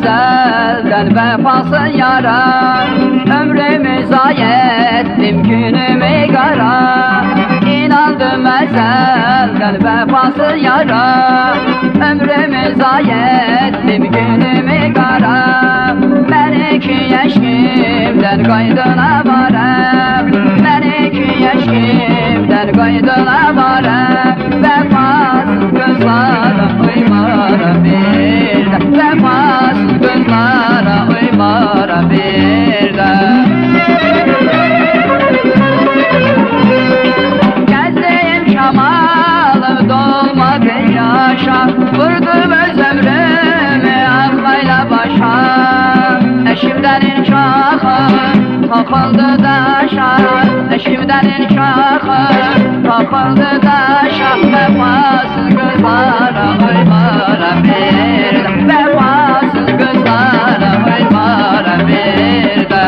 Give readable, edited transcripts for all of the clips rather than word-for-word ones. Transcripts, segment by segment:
ezelden vefasız yara. Ömrümü zayi ettim günümü kara. İnandım ezelden vefasız yara. Ömrümü zayi ettim günümü kara. Ben iki yaşımdan kaydına varım. Ben iki yaşımdan kaydına varım. Vefasız kızlara uymara bir de. Vefasız kızlara uymara bir de. Gezdiğim şamalım dolmadı yaşa. Vurdum öz ömrümü aklayla başa. Eşimden inşahı takıldı daşa. Eşimden inşahı takıldı daşa. Vefasız kızlara uymara bir de. Vefasız kızlara uymara bir de.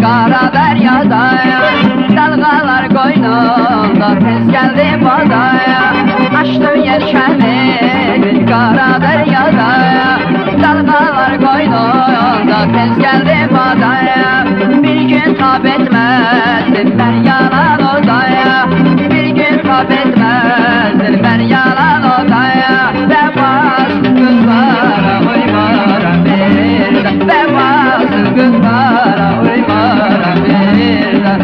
Kara deryada, dalgalar koynunda tez geldi badaya. Açtım yelkenimi kara deryada, dalgalar koynunda tez geldi badaya. Bir gün tab etmezdim ben yalan odaya. Bir gün tab etmezdim ben yalan odaya. Vefasız kızlara uymara bir de. Vefasız kızlara uymara bir de.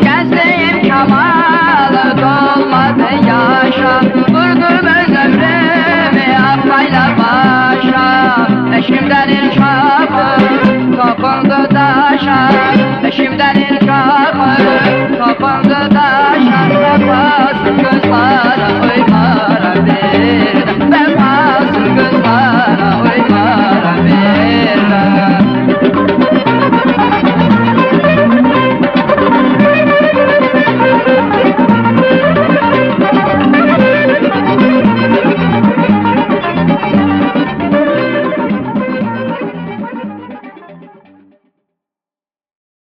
Gezdiğim şamalı dolmadı yaşa. Vurdum öz ömrümü aklayla başa. Eşimden